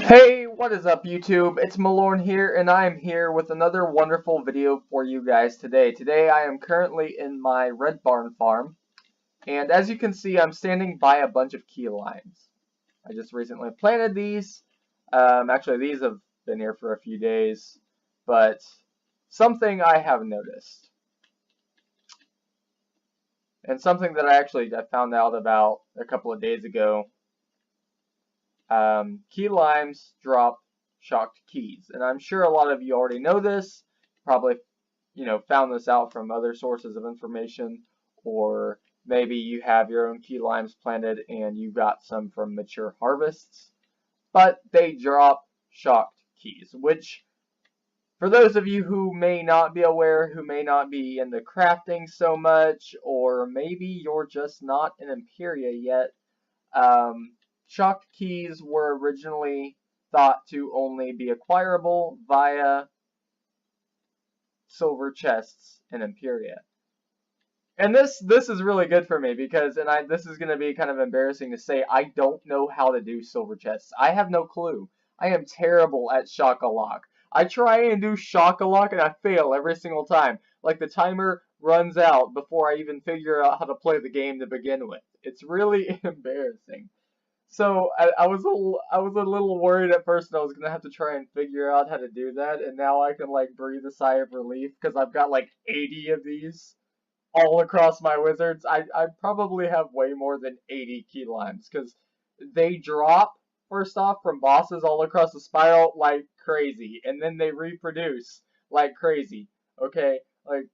Hey, what is up YouTube? It's Malorn here, and I am here with another wonderful video for you guys today. Today I am currently in my red barn farm, and as you can see, I'm standing by a bunch of key limes. I just recently planted these. Actually, these have been here for a few days, but something I have noticed, and something that I found out about a couple of days ago. Key limes drop shocked keys, and I'm sure a lot of you already know this. Probably, found this out from other sources of information, or maybe you have your own key limes planted and you got some from mature harvests. But they drop shocked keys, which, for those of you who may not be aware, who may not be into crafting so much, or maybe you're just not in Empyrea yet, shocked keys were originally thought to only be acquirable via silver chests in Empyrea. And this is really good for me because, this is going to be kind of embarrassing to say, I don't know how to do silver chests. I have no clue. I am terrible at shock-a-lock. I try and do shock-a-lock and I fail every single time. Like the timer runs out before I even figure out how to play the game to begin with. It's really embarrassing. So I was a little worried at first that I was gonna have to try and figure out how to do that, and now I can like breathe a sigh of relief because I've got like 80 of these all across my wizards. I probably have way more than 80 key limes because they drop first off from bosses all across the spiral like crazy, and then they reproduce like crazy. Okay, like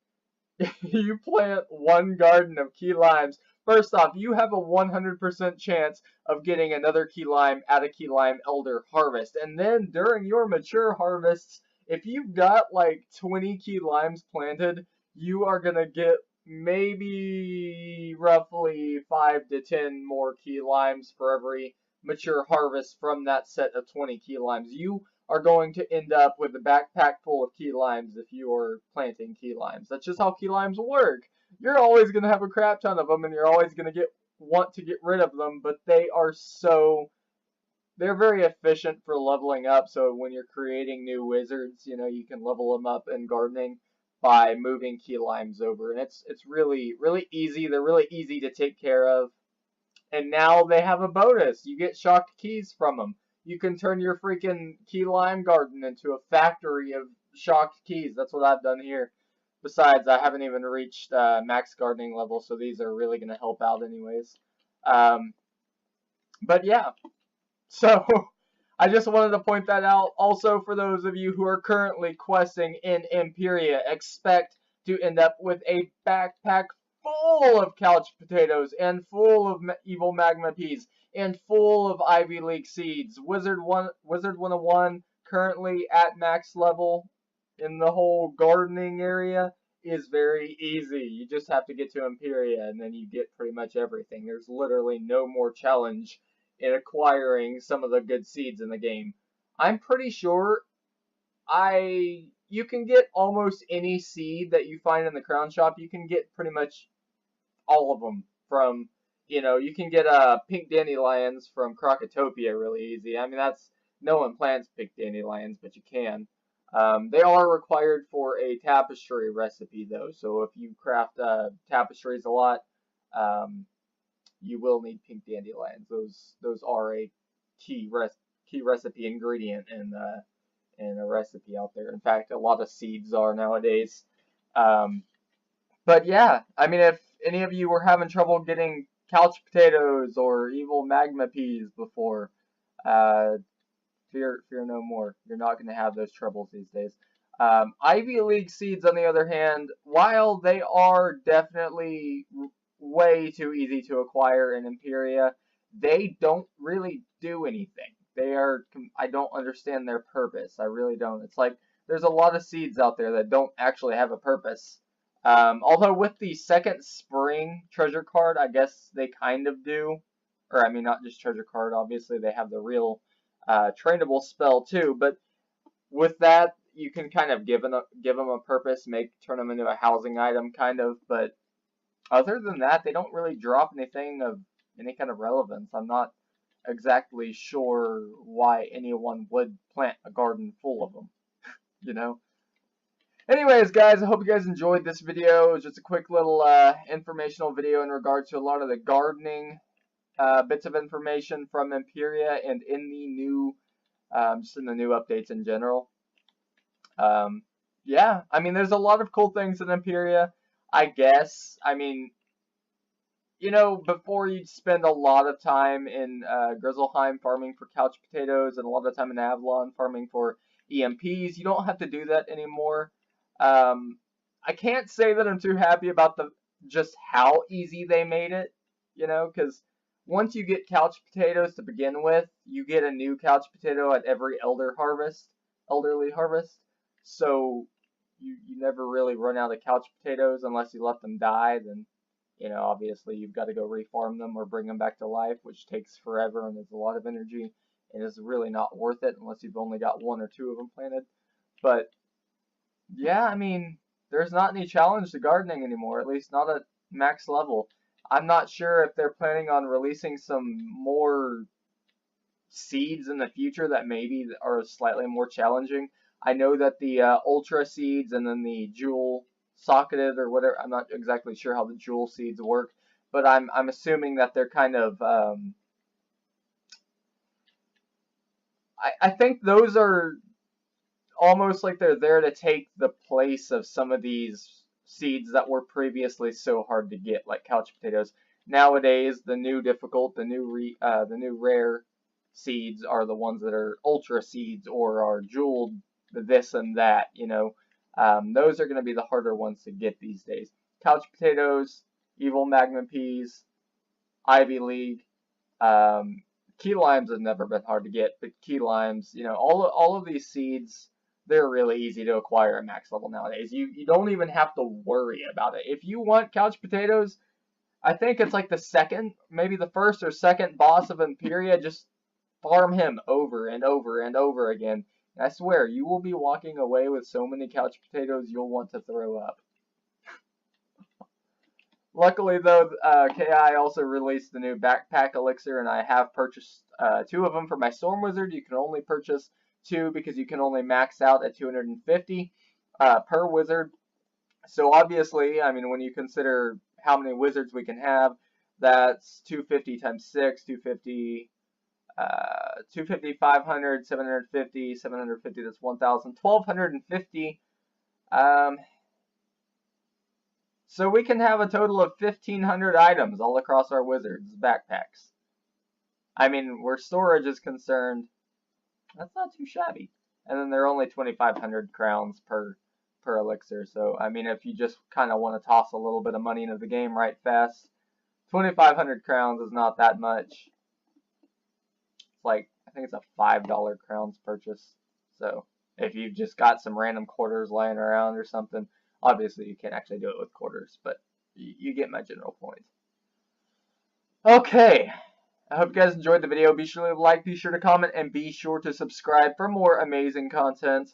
you plant one garden of key limes. First off, you have a 100% chance of getting another key lime at a key lime elder harvest. And then during your mature harvests, if you've got like 20 key limes planted, you are going to get maybe roughly 5 to 10 more key limes for every mature harvest from that set of 20 key limes. You are going to end up with a backpack full of key limes if you are planting key limes. That's just how key limes work. You're always going to have a crap ton of them, and you're always going to want to get rid of them, but they're very efficient for leveling up. So when you're creating new wizards, you can level them up in gardening by moving key limes over, and it's really easy. They're really easy to take care of. And now they have a bonus. You get shocked keys from them. You can turn your freaking key lime garden into a factory of shocked keys. That's what I've done here. Besides, I haven't even reached max gardening level, so these are really going to help out anyways. But yeah, so I just wanted to point that out. Also, for those of you who are currently questing in Empyrea, expect to end up with a backpack full of couch potatoes and full of evil magma peas and full of Ivy League seeds. Wizard101 currently at max level in the whole gardening area is very easy. You just have to get to Empyrea and then you get pretty much everything. There's literally no more challenge in acquiring some of the good seeds in the game. I'm pretty sure you can get almost any seed that you find in the crown shop. You can get pretty much all of them from, you can get pink dandelions from Crocotopia really easy. I mean, no one plants pink dandelions, but you can. They are required for a tapestry recipe though, so if you craft tapestries a lot, you will need pink dandelions. Those are a key recipe ingredient in a recipe out there. In fact, a lot of seeds are nowadays. But yeah, I mean, if any of you were having trouble getting couch potatoes or evil magma peas before, fear no more. You're not going to have those troubles these days. Ivy League seeds, on the other hand, while they are definitely way too easy to acquire in Empyrea, they don't really do anything. I don't understand their purpose. I really don't. It's like there's a lot of seeds out there that don't actually have a purpose. Although with the second spring treasure card, I guess they kind of do. Or, I mean, not just treasure card, obviously they have the real trainable spell too, but with that, you can kind of give them a purpose, turn them into a housing item, kind of, but other than that, they don't really drop anything of any kind of relevance. I'm not exactly sure why anyone would plant a garden full of them, you know? Anyways, guys, I hope you guys enjoyed this video. It was just a quick little informational video in regard to a lot of the gardening bits of information from Empyrea and in the new, just in the new updates in general. Yeah, I mean, there's a lot of cool things in Empyrea, I guess. I mean, you know, before you'd spend a lot of time in Grizzleheim farming for couch potatoes and a lot of time in Avalon farming for EMPs. You don't have to do that anymore. I can't say that I'm too happy about just how easy they made it, you know, because once you get couch potatoes to begin with, you get a new couch potato at every elderly harvest. So you never really run out of couch potatoes unless you let them die. Then, you know, obviously you've got to go reform them or bring them back to life, which takes forever and is a lot of energy and is really not worth it unless you've only got 1 or 2 of them planted. But yeah, I mean, there's not any challenge to gardening anymore, at least not at max level. I'm not sure if they're planning on releasing some more seeds in the future that maybe are slightly more challenging. I know that the ultra seeds and then the jewel socketed or whatever, I'm not exactly sure how the jewel seeds work, but I'm assuming that they're kind of I think those are almost like they're there to take the place of some of these seeds that were previously so hard to get, like couch potatoes. Nowadays, the new difficult, the new rare seeds are the ones that are ultra seeds or are jeweled this and that, you know. Those are going to be the harder ones to get these days. Couch potatoes, evil magma peas, Ivy League, key limes have never been hard to get, but key limes, you know, all of these seeds, they're really easy to acquire at max level nowadays. You don't even have to worry about it. If you want couch potatoes, I think it's like the second, maybe the first or second boss of Empyrea. Just farm him over and over and over again. And I swear, you will be walking away with so many couch potatoes you'll want to throw up. Luckily, though, KI also released the new backpack elixir, and I have purchased 2 of them for my Storm Wizard. You can only purchase 2 because you can only max out at 250 per wizard. So obviously, I mean, when you consider how many wizards we can have, that's 250 times 6, 250, 500, 750, 750, that's 1,000, 1,250. So we can have a total of 1,500 items all across our wizards' backpacks. I mean, where storage is concerned, that's not too shabby. And then they're only 2,500 crowns per elixir. So, I mean, if you just kind of want to toss a little bit of money into the game right fast, 2,500 crowns is not that much. It's like, I think it's a $5 crowns purchase. So, if you've just got some random quarters lying around or something, obviously you can't actually do it with quarters, but you get my general point. Okay. I hope you guys enjoyed the video. Be sure to like, be sure to comment, and be sure to subscribe for more amazing content.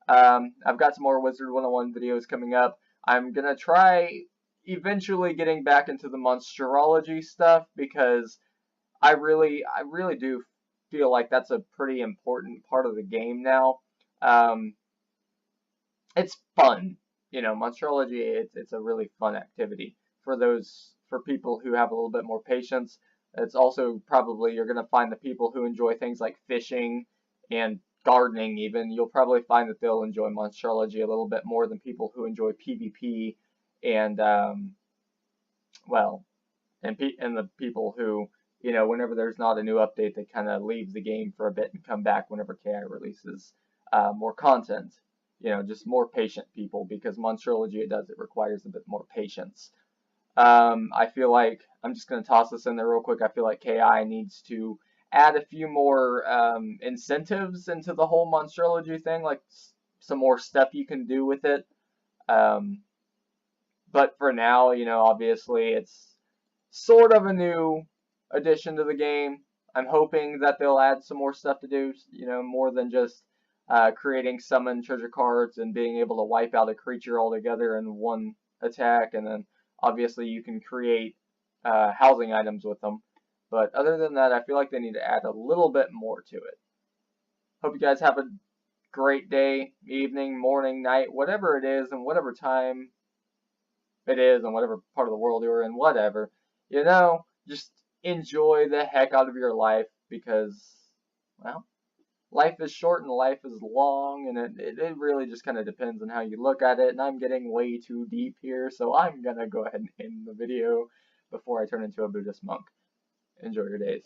I've got some more Wizard101 videos coming up. I'm going to try eventually getting back into the monsterology stuff because I really do feel like that's a pretty important part of the game now. It's fun. You know, monsterology, it's a really fun activity for people who have a little bit more patience. It's also probably, you're going to find the people who enjoy things like fishing and gardening even. You'll probably find that they'll enjoy monsterology a little bit more than people who enjoy PvP and, well, and the people who, you know, whenever there's not a new update, they kind of leave the game for a bit and come back whenever KI releases more content. You know, just more patient people, because monsterology, it requires a bit more patience. I feel like, I'm just going to toss this in there real quick, I feel like KI needs to add a few more incentives into the whole monsterology thing, like some more stuff you can do with it. But for now, you know, obviously it's sort of a new addition to the game. I'm hoping that they'll add some more stuff to do, you know, more than just creating summon treasure cards and being able to wipe out a creature altogether in one attack, and then obviously you can create housing items with them. But other than that, I feel like they need to add a little bit more to it. Hope you guys have a great day, evening, morning, night, whatever it is, and whatever time it is, and whatever part of the world you're in, whatever. You know, just enjoy the heck out of your life because, well, life is short and life is long, and it really just kind of depends on how you look at it. And I'm getting way too deep here, so I'm gonna go ahead and end the video before I turn into a Buddhist monk. Enjoy your days.